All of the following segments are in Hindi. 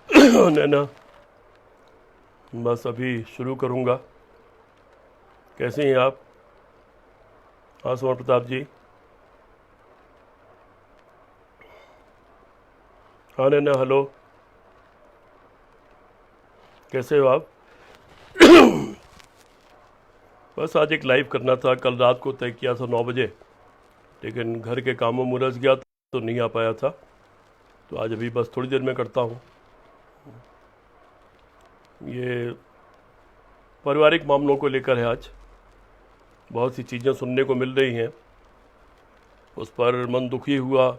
नैना, बस अभी शुरू करूँगा। कैसे हैं आप? हाँ स्वर्ण प्रताप जी। हाँ नैना, हेलो। कैसे हो आप? बस आज एक लाइव करना था, कल रात को तय किया था 9 बजे, लेकिन घर के कामों में उलझ गया तो नहीं आ पाया था। तो आज अभी बस थोड़ी देर में करता हूँ। ये पारिवारिक मामलों को लेकर है। आज बहुत सी चीज़ें सुनने को मिल रही हैं, उस पर मन दुखी हुआ।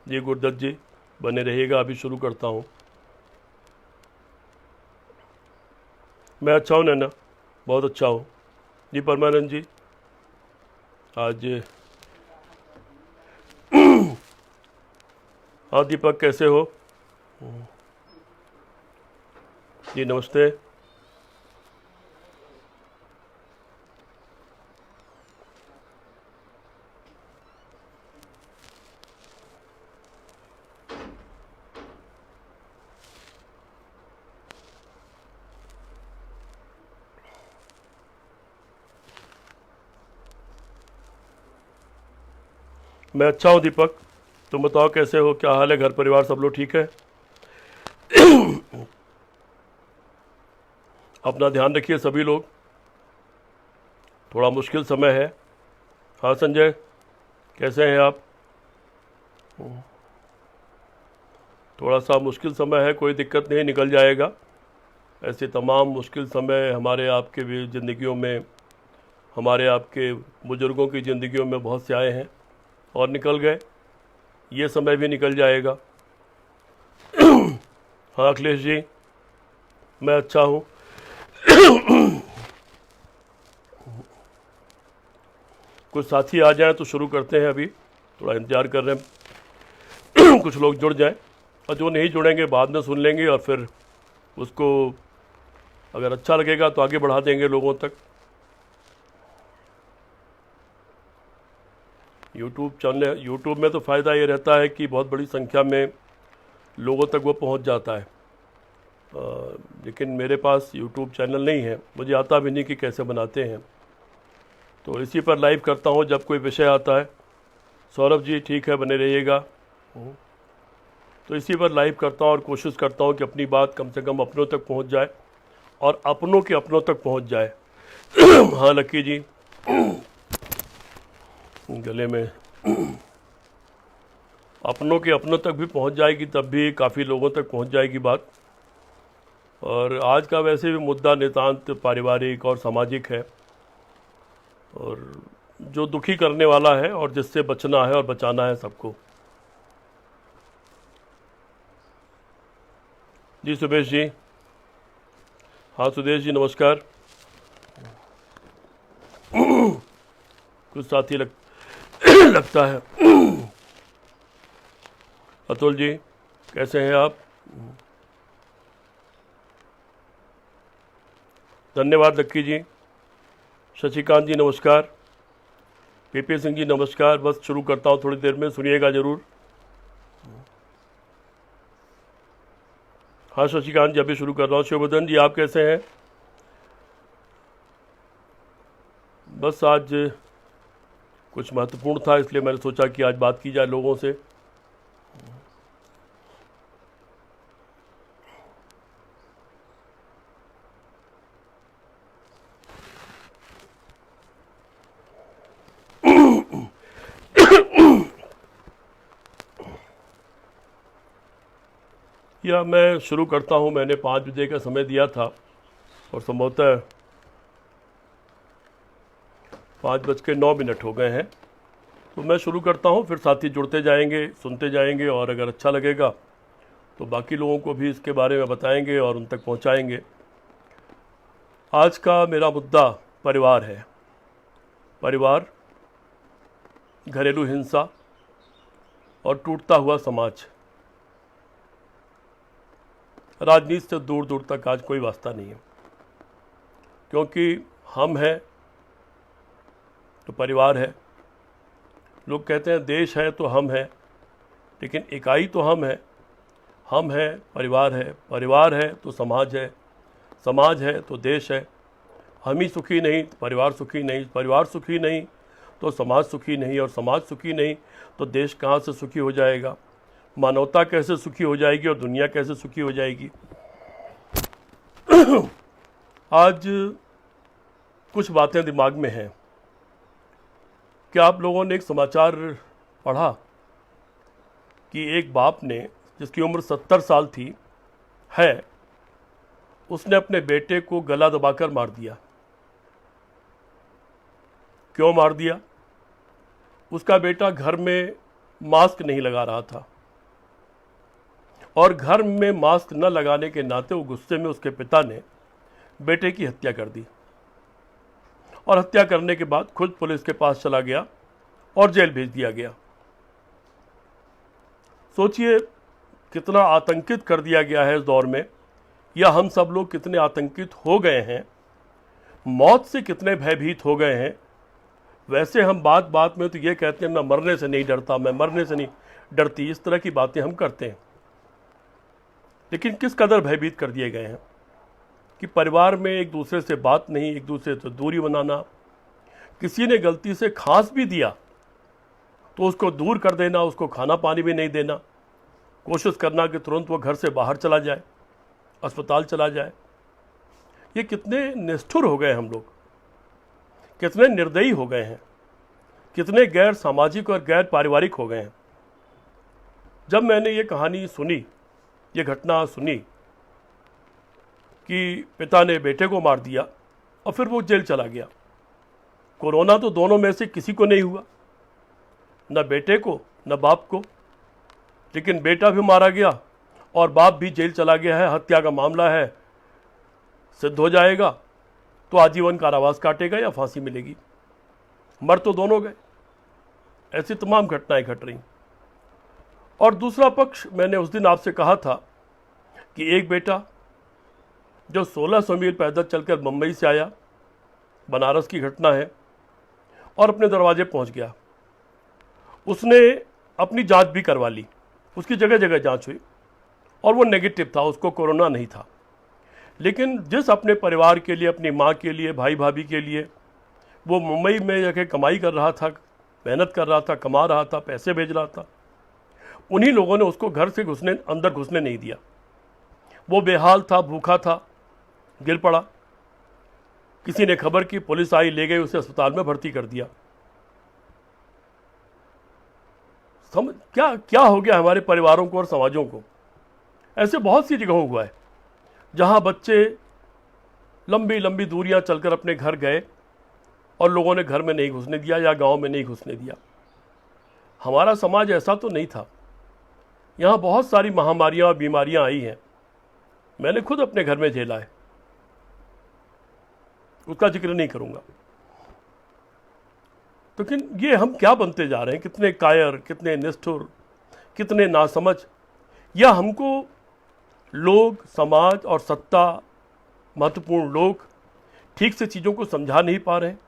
जी गुरदत्त जी, बने रहिएगा, अभी शुरू करता हूँ। मैं अच्छा हूँ नैना, बहुत अच्छा हूँ। जी परमानंद जी, आज। हाँ दीपक, कैसे हो? जी नमस्ते। मैं अच्छा हूँ दीपक, तुम बताओ कैसे हो, क्या हाल है, घर परिवार सब लोग ठीक है? अपना ध्यान रखिए सभी लोग, थोड़ा मुश्किल समय है। हाँ संजय, कैसे हैं आप? थोड़ा सा मुश्किल समय है, कोई दिक्कत नहीं, निकल जाएगा। ऐसे तमाम मुश्किल समय हमारे आपके भी ज़िंदगियों में, हमारे आपके बुज़ुर्गों की ज़िंदगियों में बहुत से आए हैं और निकल गए। ये समय भी निकल जाएगा। हाँ अखिलेश जी, मैं अच्छा हूँ। कुछ साथी आ जाएं तो शुरू करते हैं, अभी थोड़ा इंतज़ार कर रहे हैं। कुछ लोग जुड़ जाएं, और जो नहीं जुड़ेंगे बाद में सुन लेंगे, और फिर उसको अगर अच्छा लगेगा तो आगे बढ़ा देंगे लोगों तक। यूट्यूब चैनल, यूट्यूब में तो फ़ायदा ये रहता है कि बहुत बड़ी संख्या में लोगों तक वो पहुंच जाता है। लेकिन मेरे पास यूट्यूब चैनल नहीं है, मुझे आता भी नहीं कि कैसे बनाते हैं, तो इसी पर लाइव करता हूं जब कोई विषय आता है। सौरभ जी ठीक है, बने रहिएगा। तो इसी पर लाइव करता हूं और कोशिश करता हूं कि अपनी बात कम से कम अपनों तक पहुंच जाए और अपनों के अपनों तक पहुंच जाए। हाँ लक्की जी, गले में अपनों के अपनों तक भी पहुंच जाएगी, तब भी काफ़ी लोगों तक पहुंच जाएगी बात। और आज का वैसे भी मुद्दा नितांत पारिवारिक और सामाजिक है, और जो दुखी करने वाला है और जिससे बचना है और बचाना है सबको। जी सुबेश जी। हाँ सुदेश जी नमस्कार। कुछ साथी लगता है। अतुल जी, कैसे हैं आप? धन्यवाद लक्की जी। शशिकांत जी नमस्कार। पीपी सिंह जी नमस्कार। बस शुरू करता हूँ थोड़ी देर में, सुनिएगा ज़रूर। हाँ शशिकांत जी, अभी शुरू कर रहा हूँ। शिववर्धन जी, आप कैसे हैं? बस आज कुछ महत्वपूर्ण था, इसलिए मैंने सोचा कि आज बात की जाए लोगों से। या मैं शुरू करता हूँ। मैंने 5 बजे का समय दिया था और संभवतः 5:09 हो गए हैं। तो मैं शुरू करता हूँ, फिर साथी जुड़ते जाएंगे, सुनते जाएंगे, और अगर अच्छा लगेगा तो बाकी लोगों को भी इसके बारे में बताएंगे और उन तक पहुँचाएंगे। आज का मेरा मुद्दा परिवार है। परिवार, घरेलू हिंसा और टूटता हुआ समाज। राजनीति से दूर दूर तक आज कोई वास्ता नहीं है, क्योंकि हम हैं तो परिवार है। लोग कहते हैं देश है तो हम हैं, लेकिन इकाई तो हम हैं। हम हैं, परिवार है तो समाज है तो देश है। हम ही सुखी नहीं तो परिवार सुखी नहीं, परिवार सुखी नहीं तो समाज सुखी नहीं, और समाज सुखी नहीं तो देश कहाँ से सुखी हो जाएगा, मानवता कैसे सुखी हो जाएगी और दुनिया कैसे सुखी हो जाएगी। आज कुछ बातें दिमाग में हैं। क्या आप लोगों ने एक समाचार पढ़ा कि एक बाप ने, जिसकी उम्र 70 साल थी है, उसने अपने बेटे को गला दबाकर मार दिया। क्यों मार दिया? उसका बेटा घर में मास्क नहीं लगा रहा था, और घर में मास्क न लगाने के नाते वो गुस्से में उसके पिता ने बेटे की हत्या कर दी, और हत्या करने के बाद खुद पुलिस के पास चला गया और जेल भेज दिया गया। सोचिए कितना आतंकित कर दिया गया है इस दौर में, या हम सब लोग कितने आतंकित हो गए हैं, मौत से कितने भयभीत हो गए हैं। वैसे हम बात बात में तो ये कहते हैं मैं मरने से नहीं डरता, मैं मरने से नहीं डरती, इस तरह की बातें हम करते हैं, लेकिन किस कदर भयभीत कर दिए गए हैं कि परिवार में एक दूसरे से बात नहीं, एक दूसरे से दूरी बनाना, किसी ने गलती से खांस भी दिया तो उसको दूर कर देना, उसको खाना पानी भी नहीं देना, कोशिश करना कि तुरंत वो घर से बाहर चला जाए, अस्पताल चला जाए। ये कितने निष्ठुर हो गए हम लोग, कितने निर्दयी हो गए हैं, कितने गैर सामाजिक और गैर पारिवारिक हो गए हैं। जब मैंने ये कहानी सुनी, ये घटना सुनी कि पिता ने बेटे को मार दिया और फिर वो जेल चला गया। कोरोना तो दोनों में से किसी को नहीं हुआ, न बेटे को न बाप को, लेकिन बेटा भी मारा गया और बाप भी जेल चला गया है। हत्या का मामला है, सिद्ध हो जाएगा तो आजीवन कारावास काटेगा या फांसी मिलेगी। मर तो दोनों गए। ऐसी तमाम घटनाएं घट रही। और दूसरा पक्ष, मैंने उस दिन आपसे कहा था कि एक बेटा जो 1600 मील पैदल चलकर मुंबई से आया, बनारस की घटना है, और अपने दरवाजे पहुंच गया। उसने अपनी जांच भी करवा ली, उसकी जगह जगह जांच हुई और वो नेगेटिव था, उसको कोरोना नहीं था। लेकिन जिस अपने परिवार के लिए, अपनी माँ के लिए, भाई भाभी के लिए वो मुंबई में जाके कमाई कर रहा था, मेहनत कर रहा था, कमा रहा था, पैसे भेज रहा था, उन्हीं लोगों ने उसको घर से अंदर घुसने नहीं दिया। वो बेहाल था, भूखा था, गिर पड़ा। किसी ने खबर की, पुलिस आई, ले गई, उसे अस्पताल में भर्ती कर दिया। क्या हो गया हमारे परिवारों को और समाजों को। ऐसे बहुत सी जगहों हुआ है जहां बच्चे लंबी लंबी दूरियां चलकर अपने घर गए और लोगों ने घर में नहीं घुसने दिया या गांव में नहीं घुसने दिया। हमारा समाज ऐसा तो नहीं था। यहाँ बहुत सारी महामारियां और बीमारियां आई हैं, मैंने खुद अपने घर में झेला है, उसका जिक्र नहीं करूंगा। लेकिन ये हम क्या बनते जा रहे हैं, कितने कायर, कितने निष्ठुर, कितने नासमझ। या हमको लोग, समाज और सत्ता, महत्वपूर्ण लोग ठीक से चीज़ों को समझा नहीं पा रहे हैं।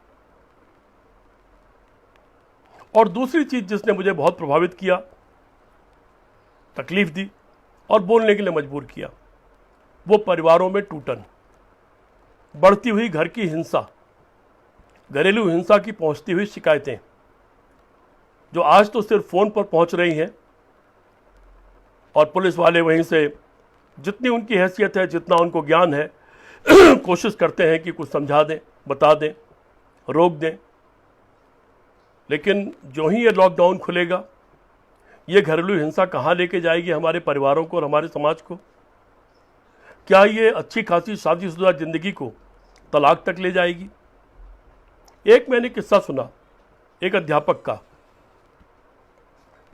और दूसरी चीज़ जिसने मुझे बहुत प्रभावित किया, तकलीफ दी और बोलने के लिए मजबूर किया, वो परिवारों में टूटन, बढ़ती हुई घर की हिंसा, घरेलू हिंसा की पहुंचती हुई शिकायतें, जो आज तो सिर्फ फ़ोन पर पहुंच रही हैं, और पुलिस वाले वहीं से जितनी उनकी हैसियत है, जितना उनको ज्ञान है, कोशिश करते हैं कि कुछ समझा दें, बता दें, रोक दें। लेकिन जो ही ये लॉकडाउन खुलेगा, ये घरेलू हिंसा कहाँ लेके जाएगी हमारे परिवारों को और हमारे समाज को? क्या ये अच्छी खासी शादीशुदा ज़िंदगी को तलाक तक ले जाएगी? एक मैंने किस्सा सुना एक अध्यापक का।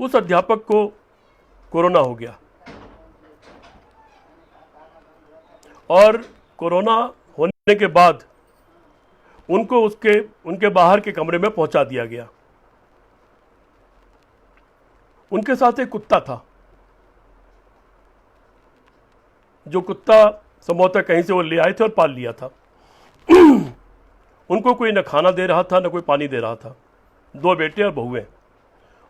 उस अध्यापक को कोरोना हो गया और कोरोना होने के बाद उनको उनके बाहर के कमरे में पहुंचा दिया गया। उनके साथ एक कुत्ता था, जो कुत्ता संभवतः कहीं से वो ले आए थे और पाल लिया था। उनको कोई न खाना दे रहा था, न कोई पानी दे रहा था। 2 बेटे और बहुएं,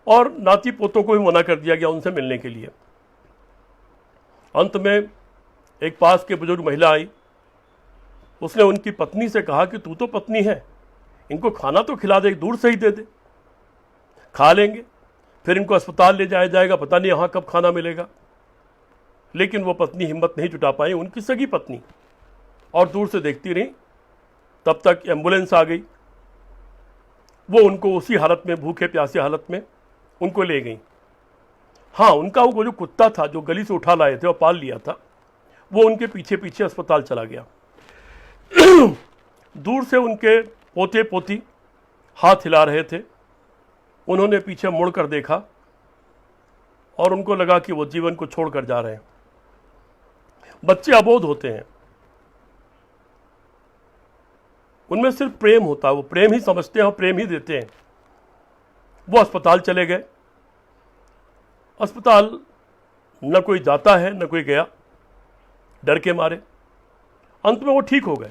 और नाती पोतों को भी मना कर दिया गया उनसे मिलने के लिए। अंत में एक पास के बुजुर्ग महिला आई, उसने उनकी पत्नी से कहा कि तू तो पत्नी है, इनको खाना तो खिला दे, दूर से ही दे दे, खा लेंगे, फिर इनको अस्पताल ले जाया जाएगा, पता नहीं यहाँ कब खाना मिलेगा। लेकिन वो पत्नी हिम्मत नहीं जुटा पाई, उनकी सगी पत्नी, और दूर से देखती रही। तब तक एम्बुलेंस आ गई, वो उनको उसी हालत में, भूखे प्यासे हालत में उनको ले गई। हाँ, उनका वो जो कुत्ता था जो गली से उठा लाए थे और पाल लिया था, वो उनके पीछे पीछे अस्पताल चला गया। दूर से उनके पोते पोती हाथ हिला रहे थे, उन्होंने पीछे मुड़कर देखा और उनको लगा कि वो जीवन को छोड़कर जा रहे हैं। बच्चे अबोध होते हैं, उनमें सिर्फ प्रेम होता है, वो प्रेम ही समझते हैं और प्रेम ही देते हैं। वो अस्पताल चले गए। अस्पताल न कोई जाता है न कोई गया, डर के मारे। अंत में वो ठीक हो गए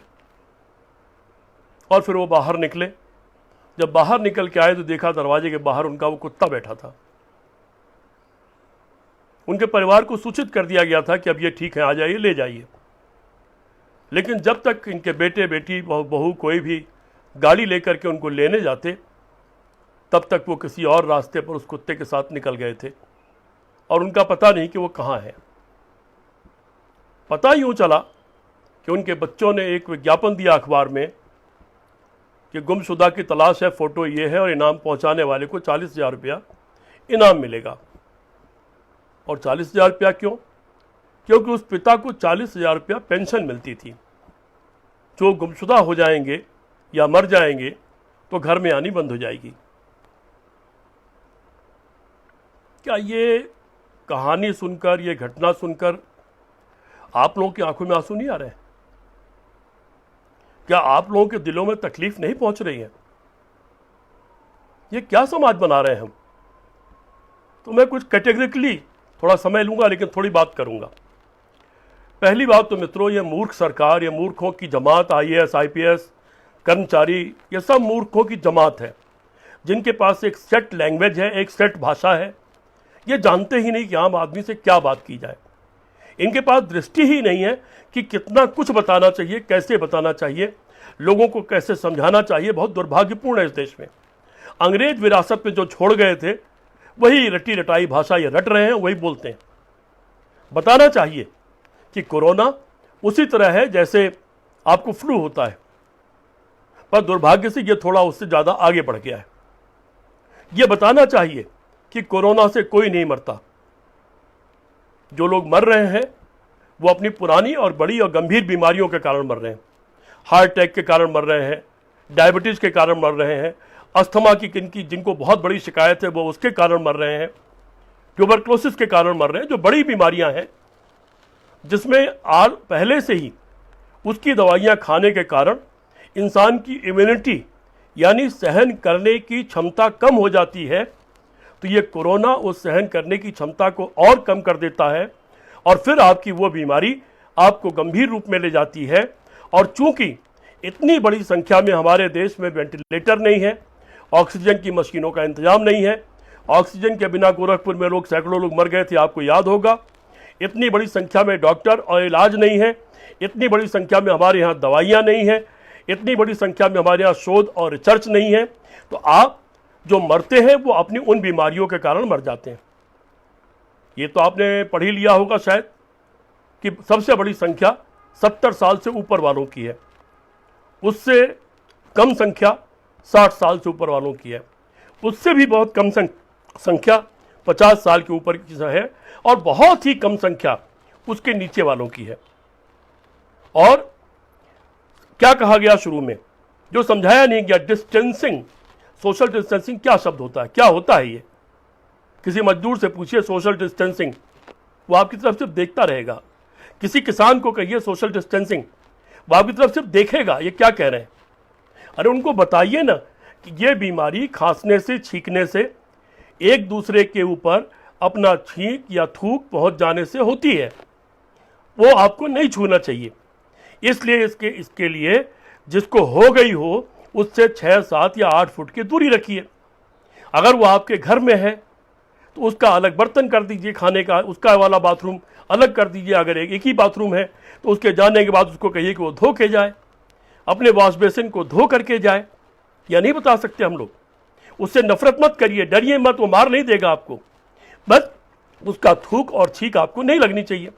और फिर वो बाहर निकले। जब बाहर निकल के आए तो देखा दरवाजे के बाहर उनका वो कुत्ता बैठा था। उनके परिवार को सूचित कर दिया गया था कि अब ये ठीक है, आ जाइए, ले जाइए। लेकिन जब तक इनके बेटे बेटी बहू कोई भी गाड़ी लेकर के उनको लेने जाते, तब तक वो किसी और रास्ते पर उस कुत्ते के साथ निकल गए थे और उनका पता नहीं कि वो कहाँ है। पता यूँ चला कि उनके बच्चों ने एक विज्ञापन दिया अखबार में कि गुमशुदा की तलाश है, फ़ोटो ये है और इनाम पहुंचाने वाले को 40,000 रुपया इनाम मिलेगा। और 40,000 रुपया क्यों? क्योंकि उस पिता को 40,000 रुपया पेंशन मिलती थी। जो गुमशुदा हो जाएंगे या मर जाएंगे तो घर में आनी बंद हो जाएगी। क्या ये कहानी सुनकर, ये घटना सुनकर आप लोगों की आंखों में आंसू नहीं आ रहे हैं? क्या आप लोगों के दिलों में तकलीफ नहीं पहुंच रही है? ये क्या समाज बना रहे हैं हम? तो मैं कुछ कैटेगरिकली थोड़ा समय लूंगा, लेकिन थोड़ी बात करूंगा। पहली बात तो मित्रों, ये मूर्ख सरकार, ये मूर्खों की जमात, IAS IPS कर्मचारी, ये सब मूर्खों की जमात है, जिनके पास एक सेट लैंग्वेज है, एक सेट भाषा है। ये जानते ही नहीं कि आम आदमी से क्या बात की जाए। इनके पास दृष्टि ही नहीं है कि कितना कुछ बताना चाहिए, कैसे बताना चाहिए, लोगों को कैसे समझाना चाहिए। बहुत दुर्भाग्यपूर्ण है इस देश में। अंग्रेज विरासत में जो छोड़ गए थे, वही रटी रटाई भाषा ये रट रहे हैं, वही बोलते हैं। बताना चाहिए कि कोरोना उसी तरह है जैसे आपको फ्लू होता है, पर दुर्भाग्य से ये थोड़ा उससे ज़्यादा आगे बढ़ गया है। ये बताना चाहिए कि कोरोना से कोई नहीं मरता। जो लोग मर रहे हैं वो अपनी पुरानी और बड़ी और गंभीर बीमारियों के कारण मर रहे हैं। हार्ट अटैक के कारण मर रहे हैं, डायबिटीज़ के कारण मर रहे हैं, अस्थमा की जिनको बहुत बड़ी शिकायत है वो उसके कारण मर रहे हैं, ट्यूबरक्लोसिस के कारण मर रहे हैं, जो बड़ी बीमारियां हैं, जिसमें पहले से ही उसकी दवाइयां खाने के कारण इंसान की इम्यूनिटी यानी सहन करने की क्षमता कम हो जाती है। तो ये कोरोना उस सहन करने की क्षमता को और कम कर देता है और फिर आपकी वो बीमारी आपको गंभीर रूप में ले जाती है। और चूंकि इतनी बड़ी संख्या में हमारे देश में वेंटिलेटर नहीं है, ऑक्सीजन की मशीनों का इंतजाम नहीं है, ऑक्सीजन के बिना गोरखपुर में सैकड़ों लोग मर गए थे, आपको याद होगा। इतनी बड़ी संख्या में डॉक्टर और इलाज नहीं है, इतनी बड़ी संख्या में हमारे यहाँ दवाइयाँ नहीं है, इतनी बड़ी संख्या में हमारे यहाँ शोध और रिसर्च नहीं है। तो आप जो मरते हैं वो अपनी उन बीमारियों के कारण मर जाते हैं। ये तो आपने पढ़ ही लिया होगा शायद कि सबसे बड़ी संख्या 70 साल से ऊपर वालों की है, उससे कम संख्या 60 साल से ऊपर वालों की है, उससे भी बहुत कम संख्या 50 साल के ऊपर की है और बहुत ही कम संख्या उसके नीचे वालों की है। और क्या कहा गया शुरू में, जो समझाया नहीं गया, डिस्टेंसिंग, सोशल डिस्टेंसिंग क्या शब्द होता है, क्या होता है ये? किसी मजदूर से पूछिए सोशल डिस्टेंसिंग, वो आपकी तरफ सिर्फ देखता रहेगा। किसी किसान को कहिए सोशल डिस्टेंसिंग, वो आपकी तरफ सिर्फ देखेगा, ये क्या कह रहे हैं। अरे उनको बताइए ना कि ये बीमारी खांसने से, छींकने से, एक दूसरे के ऊपर अपना छींक या थूक पहुंच जाने से होती है, वो आपको नहीं छूना चाहिए। इसलिए इसके लिए जिसको हो गई हो उससे 6, 7 या 8 फुट की दूरी रखिए। अगर वो आपके घर में है तो उसका अलग बर्तन कर दीजिए, खाने का उसका वाला बाथरूम अलग कर दीजिए। अगर एक ही बाथरूम है तो उसके जाने के बाद उसको कहिए कि वो धो के जाए, अपने वॉश बेसिन को धो करके जाए। या नहीं बता सकते हम लोग? उससे नफरत मत करिए, डरिए मत, वो मार नहीं देगा आपको, बस उसका थूक और छींक आपको नहीं लगनी चाहिए।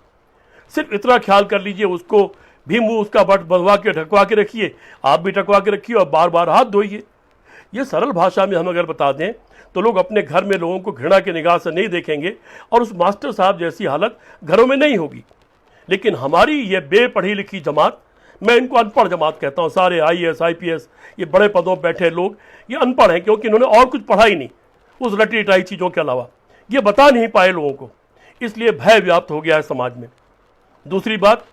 सिर्फ इतना ख्याल कर लीजिए, उसको भी मुंह उसका बट बंधवा के ढकवा के रखिए, आप भी ढकवा के रखिए और बार बार हाथ धोइए। ये सरल भाषा में हम अगर बता दें तो लोग अपने घर में लोगों को घृणा की निगाह से नहीं देखेंगे और उस मास्टर साहब जैसी हालत घरों में नहीं होगी। लेकिन हमारी ये बेपढ़ी लिखी जमात, मैं इनको अनपढ़ जमात कहता हूँ, सारे IAS IPS ये बड़े पदों पर बैठे लोग ये अनपढ़ हैं, क्योंकि इन्होंने और कुछ पढ़ा ही नहीं उस रटी रटाई चीज़ों के अलावा, ये बता नहीं पाए लोगों को, इसलिए भय व्याप्त हो गया है समाज में। दूसरी बात,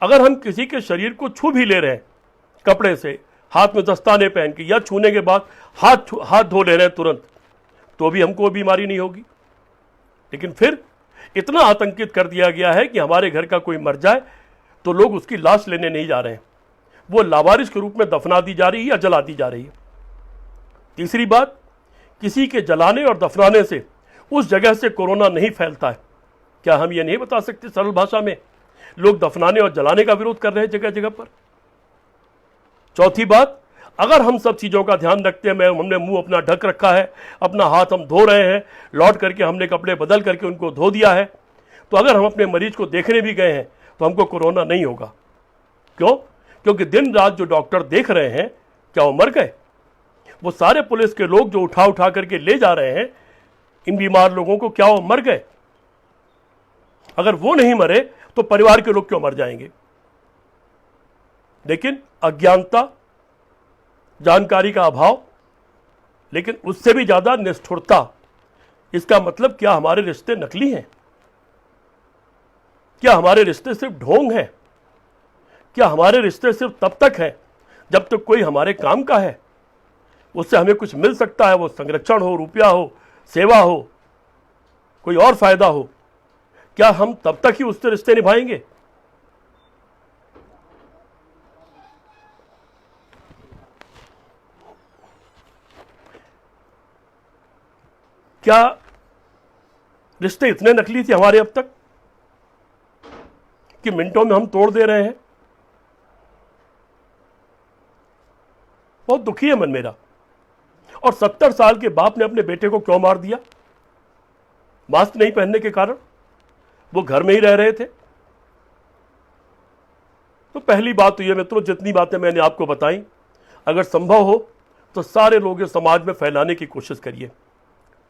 अगर हम किसी के शरीर को छू भी ले रहे हैं कपड़े से, हाथ में दस्ताने पहन के, या छूने के बाद हाथ धो ले रहे हैं तुरंत, तो भी हमको बीमारी नहीं होगी। लेकिन फिर इतना आतंकित कर दिया गया है कि हमारे घर का कोई मर जाए तो लोग उसकी लाश लेने नहीं जा रहे हैं, वो लावारिस के रूप में दफना दी जा रही है या जला दी जा रही है। तीसरी बात, किसी के जलाने और दफनाने से उस जगह से कोरोना नहीं फैलता है। क्या हम ये नहीं बता सकते सरल भाषा में? लोग दफनाने और जलाने का विरोध कर रहे हैं जगह जगह पर। चौथी बात, अगर हम सब चीज़ों का ध्यान रखते हैं, हमने मुंह अपना ढक रखा है, अपना हाथ हम धो रहे हैं, लौट करके हमने कपड़े बदल करके उनको धो दिया है, तो अगर हम अपने मरीज को देखने भी गए हैं तो हमको कोरोना नहीं होगा। क्यों? क्योंकि दिन रात जो डॉक्टर देख रहे हैं, क्या वो मर गए? वो सारे पुलिस के लोग जो उठा उठा करके ले जा रहे हैं इन बीमार लोगों को, क्या वो मर गए? अगर वो नहीं मरे तो परिवार के लोग क्यों मर जाएंगे? लेकिन अज्ञानता, जानकारी का अभाव, लेकिन उससे भी ज्यादा निष्ठुरता। इसका मतलब क्या हमारे रिश्ते नकली हैं? क्या हमारे रिश्ते सिर्फ ढोंग हैं? क्या हमारे रिश्ते सिर्फ तब तक हैं जब तक कोई हमारे काम का है, उससे हमें कुछ मिल सकता है, वो संरक्षण हो, रुपया हो, सेवा हो, कोई और फायदा हो, क्या हम तब तक ही उससे रिश्ते निभाएंगे? क्या रिश्ते इतने नकली थे हमारे अब तक कि मिनटों में हम तोड़ दे रहे हैं? बहुत दुखी है मन मेरा। और 70 साल के बाप ने अपने बेटे को क्यों मार दिया? मास्क नहीं पहनने के कारण। वो घर में ही रह रहे थे। तो पहली बात तो ये मित्रों, जितनी बातें मैंने आपको बताई, अगर संभव हो तो सारे लोग इस समाज में फैलाने की कोशिश करिए।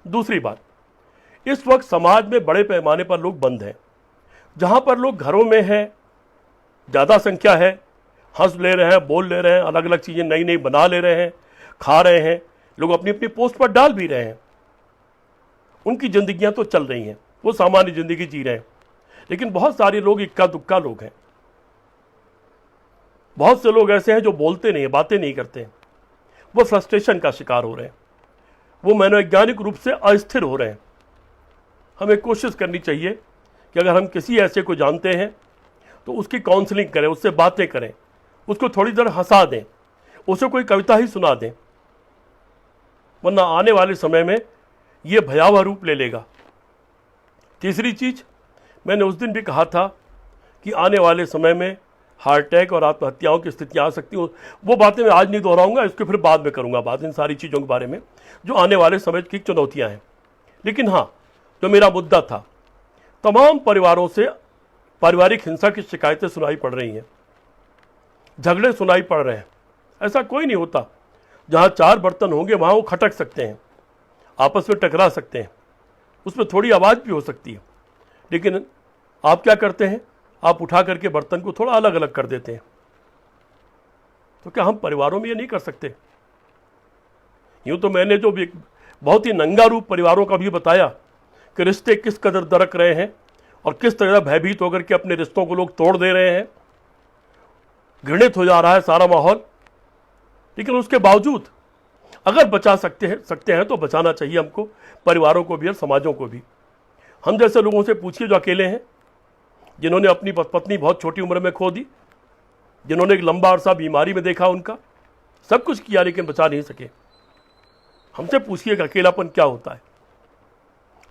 दूसरी बात, इस वक्त समाज में बड़े पैमाने पर लोग बंद हैं। जहां पर लोग घरों में हैं, ज़्यादा संख्या है, हंस ले रहे हैं, बोल ले रहे हैं, अलग अलग चीज़ें नई नई बना ले रहे हैं, खा रहे हैं, लोग अपनी अपनी पोस्ट पर डाल भी रहे हैं, उनकी जिंदगियां तो चल रही हैं, वो सामान्य जिंदगी जी रहे हैं। लेकिन बहुत सारे लोग इक्का दुक्का लोग हैं। बहुत से लोग ऐसे हैं जो बोलते नहीं, बातें नहीं करते हैं, वो फ्रस्ट्रेशन का शिकार हो रहे हैं, वो मनोवैज्ञानिक रूप से अस्थिर हो रहे हैं। हमें कोशिश करनी चाहिए कि अगर हम किसी ऐसे को जानते हैं तो उसकी काउंसलिंग करें, उससे बातें करें, उसको थोड़ी देर हंसा दें, उसे कोई कविता ही सुना दें, वरना आने वाले समय में ये भयावह रूप ले लेगा। तीसरी चीज, मैंने उस दिन भी कहा था कि आने वाले समय में हार्ट अटैक और आत्महत्याओं की स्थितियाँ आ सकती हो। वो बातें मैं आज नहीं दोहराऊंगा, इसके फिर बाद में करूंगा बात इन सारी चीज़ों के बारे में जो आने वाले समय की चुनौतियां हैं। लेकिन हाँ, जो मेरा मुद्दा था, तमाम परिवारों से पारिवारिक हिंसा की शिकायतें सुनाई पड़ रही हैं, झगड़े सुनाई पड़ रहे हैं। ऐसा कोई नहीं होता, जहाँ 4 बर्तन होंगे वहाँ वो खटक सकते हैं, आपस में टकरा सकते हैं, उसमें थोड़ी आवाज़ भी हो सकती है। लेकिन आप क्या करते हैं? आप उठा करके बर्तन को थोड़ा अलग अलग कर देते हैं। तो क्या हम परिवारों में ये नहीं कर सकते? यूँ तो मैंने जो भी बहुत ही नंगा रूप परिवारों का भी बताया कि रिश्ते किस कदर दरक रहे हैं और किस तरह भयभीत होकर के अपने रिश्तों को लोग तोड़ दे रहे हैं, घृणित हो जा रहा है सारा माहौल। लेकिन उसके बावजूद अगर बचा सकते हैं तो बचाना चाहिए हमको, परिवारों को भी और समाजों को भी। हम जैसे लोगों से पूछिए जो अकेले हैं, जिन्होंने अपनी पत्नी बहुत छोटी उम्र में खो दी, जिन्होंने एक लंबा अरसा बीमारी में देखा, उनका सब कुछ किया लेकिन बचा नहीं सके। हमसे पूछिए कि अकेलापन क्या होता है।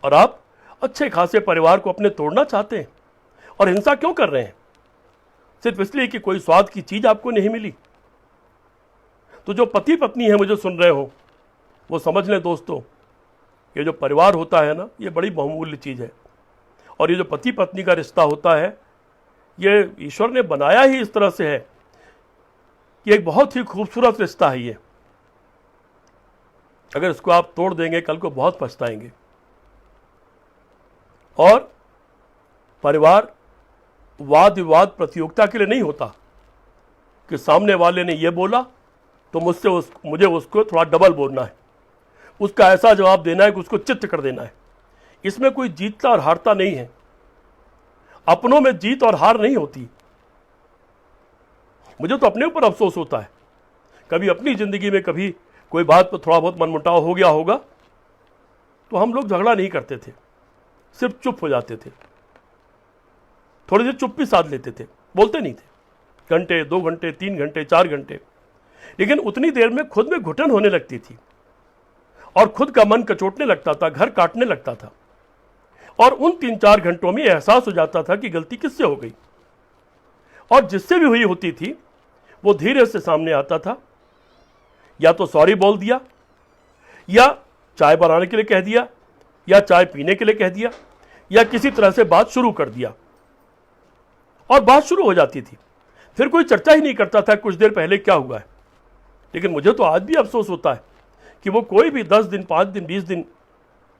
और आप अच्छे खासे परिवार को अपने तोड़ना चाहते हैं और हिंसा क्यों कर रहे हैं? सिर्फ इसलिए कि कोई स्वाद की चीज आपको नहीं मिली। तो जो पति पत्नी है मुझे सुन रहे हो, वो समझ लें दोस्तों, ये जो परिवार होता है ना, ये बड़ी बहुमूल्य चीज है। और ये जो पति पत्नी का रिश्ता होता है, ये ईश्वर ने बनाया ही इस तरह से है कि एक बहुत ही खूबसूरत रिश्ता है ये। अगर इसको आप तोड़ देंगे कल को बहुत पछताएंगे। और परिवार वाद विवाद प्रतियोगिता के लिए नहीं होता कि सामने वाले ने ये बोला तो मुझे उसको थोड़ा डबल बोलना है, उसका ऐसा जवाब देना है कि उसको चित्त कर देना है। इसमें कोई जीतता और हारता नहीं है। अपनों में जीत और हार नहीं होती। मुझे तो अपने ऊपर अफसोस होता है, कभी अपनी जिंदगी में कभी कोई बात पर थोड़ा बहुत मनमुटाव हो गया होगा तो हम लोग झगड़ा नहीं करते थे, सिर्फ चुप हो जाते थे, थोड़ी देर चुप्पी साध लेते थे, बोलते नहीं थे, घंटे 2 घंटे 3 घंटे 4 घंटे। लेकिन उतनी देर में खुद में घुटन होने लगती थी और खुद का मन कचोटने लगता था, घर काटने लगता था। और उन 3-4 घंटों में एहसास हो जाता था कि गलती किससे हो गई, और जिससे भी हुई होती थी वो धीरे से सामने आता था। या तो सॉरी बोल दिया, या चाय बनाने के लिए कह दिया, या चाय पीने के लिए कह दिया, या किसी तरह से बात शुरू कर दिया और बात शुरू हो जाती थी। फिर कोई चर्चा ही नहीं करता था कुछ देर पहले क्या हुआ है। लेकिन मुझे तो आज भी अफसोस होता है कि वो कोई भी 10 दिन 5 दिन 20 दिन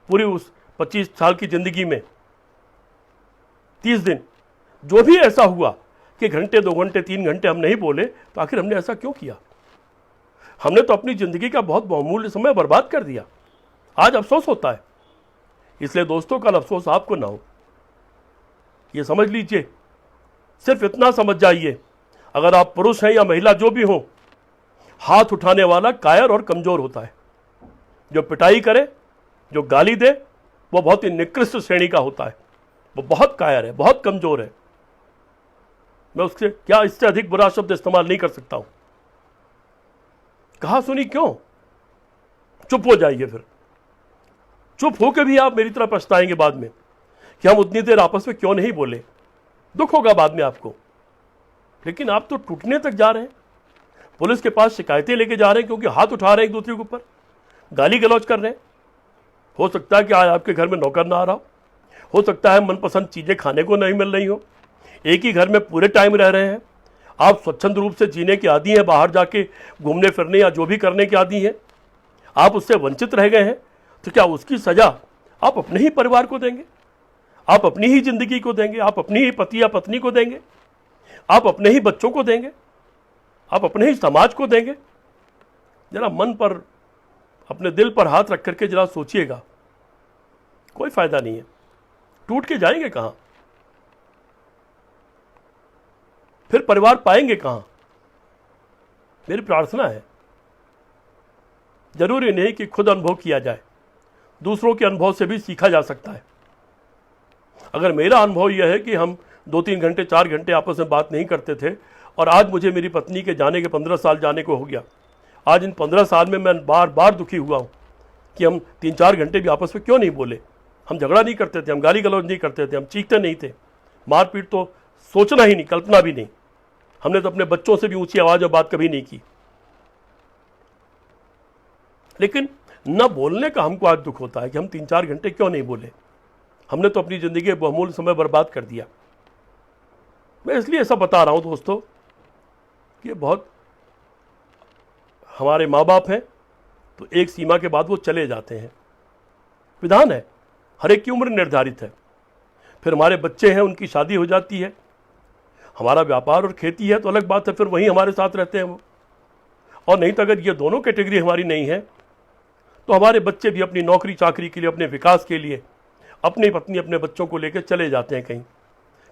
पूरी उस 25 साल की जिंदगी में 30 दिन जो भी ऐसा हुआ कि घंटे 2 घंटे 3 घंटे हम नहीं बोले, तो आखिर हमने ऐसा क्यों किया? हमने तो अपनी जिंदगी का बहुत बहुमूल्य समय बर्बाद कर दिया। आज अफसोस होता है। इसलिए दोस्तों, कल अफसोस आपको ना हो, ये समझ लीजिए। सिर्फ इतना समझ जाइए, अगर आप पुरुष हैं या महिला जो भी हो, हाथ उठाने वाला कायर और कमजोर होता है। जो पिटाई करे, जो गाली दे, वो बहुत ही निकृष्ट श्रेणी का होता है, वो बहुत कायर है, बहुत कमजोर है। मैं उससे क्या इससे अधिक बुरा शब्द इस्तेमाल नहीं कर सकता हूं। कहा सुनी क्यों? चुप हो जाइए। फिर चुप होकर भी आप मेरी तरह पछताएंगे बाद में कि हम उतनी देर आपस में क्यों नहीं बोले। दुख होगा बाद में आपको। लेकिन आप तो टूटने तक जा रहे हैं, पुलिस के पास शिकायतें लेके जा रहे हैं क्योंकि हाथ उठा रहे हैं एक दूसरे के ऊपर, गाली गलौज कर रहे हैं। हो सकता है कि आज आपके घर में नौकर ना आ रहा हो सकता है मनपसंद चीजें खाने को नहीं मिल रही हो, एक ही घर में पूरे टाइम रह रहे हैं, आप स्वच्छंद रूप से जीने के आदी हैं, बाहर जाके घूमने फिरने या जो भी करने के आदी हैं, आप उससे वंचित रह गए हैं। तो क्या उसकी सजा आप अपने ही परिवार को देंगे? आप अपनी ही जिंदगी को देंगे? आप अपनी ही पति या पत्नी को देंगे? आप अपने ही बच्चों को देंगे? आप अपने ही समाज को देंगे? जरा मन पर, अपने दिल पर हाथ रख करके जरा सोचिएगा। कोई फायदा नहीं है, टूट के जाएंगे कहां? फिर परिवार पाएंगे कहां? मेरी प्रार्थना है, जरूरी नहीं कि खुद अनुभव किया जाए, दूसरों के अनुभव से भी सीखा जा सकता है। अगर मेरा अनुभव यह है कि हम 2-3 घंटे 4 घंटे आपस में बात नहीं करते थे, और आज मुझे मेरी पत्नी के जाने के 15 साल जाने को हो गया, आज इन 15 साल में मैं बार बार दुखी हुआ हूँ कि हम 3-4 घंटे भी आपस में क्यों नहीं बोले। हम झगड़ा नहीं करते थे, हम गाली गलौज नहीं करते थे, हम चीखते नहीं थे, मारपीट तो सोचना ही नहीं, कल्पना भी नहीं। हमने तो अपने बच्चों से भी ऊंची आवाज में बात कभी नहीं की। लेकिन न बोलने का हमको आज दुख होता है कि हम 3-4 घंटे क्यों नहीं बोले। हमने तो अपनी जिंदगी में बहुमूल्य समय बर्बाद कर दिया। मैं इसलिए ऐसा बता रहा हूं दोस्तों कि बहुत हमारे माँ बाप हैं तो एक सीमा के बाद वो चले जाते हैं, विधान है, हर एक की उम्र निर्धारित है। फिर हमारे बच्चे हैं, उनकी शादी हो जाती है, हमारा व्यापार और खेती है तो अलग बात है, फिर वहीं हमारे साथ रहते हैं वो। और नहीं तो अगर ये दोनों कैटेगरी हमारी नहीं है तो हमारे बच्चे भी अपनी नौकरी चाकरी के लिए, अपने विकास के लिए अपनी पत्नी अपने बच्चों को लेकर चले जाते हैं कहीं,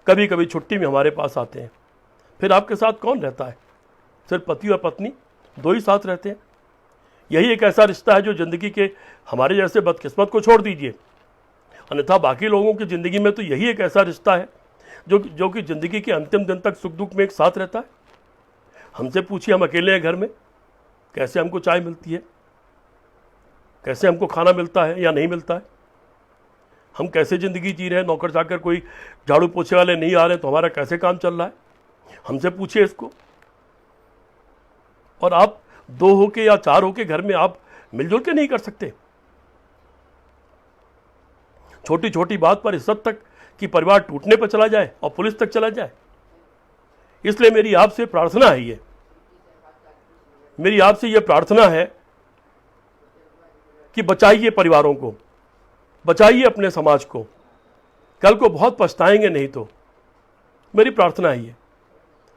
कभी कभी छुट्टी में हमारे पास आते हैं। फिर आपके साथ कौन रहता है? सिर्फ पति और पत्नी, 2 ही साथ रहते हैं। यही एक ऐसा रिश्ता है जो ज़िंदगी के, हमारे जैसे बदकिस्मत को छोड़ दीजिए, अन्यथा बाकी लोगों की ज़िंदगी में तो यही एक ऐसा रिश्ता है जो कि ज़िंदगी के अंतिम दिन तक सुख दुख में एक साथ रहता है। हमसे पूछिए, हम अकेले हैं घर में, कैसे हमको चाय मिलती है, कैसे हमको खाना मिलता है या नहीं मिलता है। हम कैसे ज़िंदगी जी रहे हैं? नौकर चाकर कोई झाड़ू पोछे वाले नहीं आ रहे तो हमारा कैसे काम चल रहा है? हमसे पूछिए इसको। और आप 2 होके या 4 होके घर में आप मिलजुल के नहीं कर सकते? छोटी छोटी बात पर इस हद तक कि परिवार टूटने पर चला जाए और पुलिस तक चला जाए। इसलिए मेरी आपसे प्रार्थना है, ये मेरी आपसे ये प्रार्थना है कि बचाइए परिवारों को, बचाइए अपने समाज को। कल को बहुत पछताएंगे नहीं तो। मेरी प्रार्थना है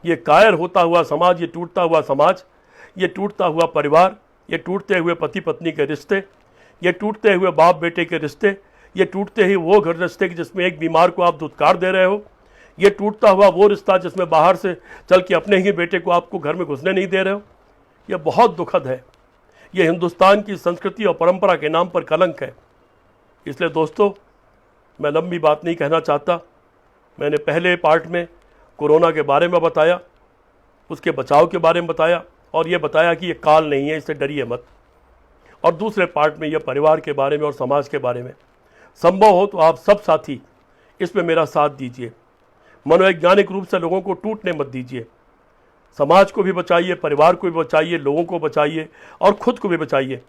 ये कायर होता हुआ समाज, ये टूटता हुआ समाज, ये टूटता हुआ परिवार, ये टूटते हुए पति पत्नी के रिश्ते, ये टूटते हुए बाप बेटे के रिश्ते, ये टूटते ही वो घर रिश्ते जिसमें एक बीमार को आप दुत्कार दे रहे हो, ये टूटता हुआ वो रिश्ता जिसमें बाहर से चल के अपने ही बेटे को आपको घर में घुसने नहीं दे रहे हो, ये बहुत दुखद है। ये हिंदुस्तान की संस्कृति और परंपरा के नाम पर कलंक है। इसलिए दोस्तों, मैं लंबी बात नहीं कहना चाहता। मैंने पहले पार्ट में कोरोना के बारे में बताया, उसके बचाव के बारे में बताया और ये बताया कि ये काल नहीं है, इससे डरिए मत। और दूसरे पार्ट में ये परिवार के बारे में और समाज के बारे में। संभव हो तो आप सब साथी इसमें मेरा साथ दीजिए। मनोवैज्ञानिक रूप से लोगों को टूटने मत दीजिए। समाज को भी बचाइए, परिवार को भी बचाइए, लोगों को बचाइए और खुद को भी बचाइए।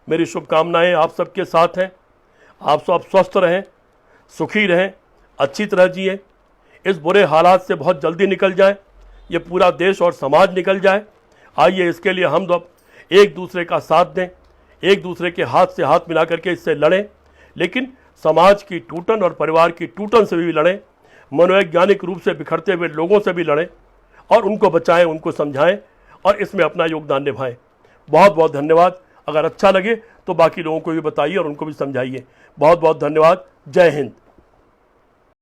मेरी शुभकामनाएं आप सबके साथ हैं। आप सब स्वस्थ रहें, सुखी रहें, अच्छी तरह जिए, इस बुरे हालात से बहुत जल्दी निकल जाए, ये पूरा देश और समाज निकल जाए। आइए इसके लिए हम सब एक दूसरे का साथ दें, एक दूसरे के हाथ से हाथ मिला करके इससे लड़ें, लेकिन समाज की टूटन और परिवार की टूटन से भी लड़ें, मनोवैज्ञानिक रूप से बिखरते हुए लोगों से भी लड़ें और उनको बचाएं, उनको समझाएं और इसमें अपना योगदान निभाएं। बहुत बहुत धन्यवाद। अगर अच्छा लगे तो बाकी लोगों को भी बताइए और उनको भी समझाइए। बहुत बहुत धन्यवाद। जय हिंद।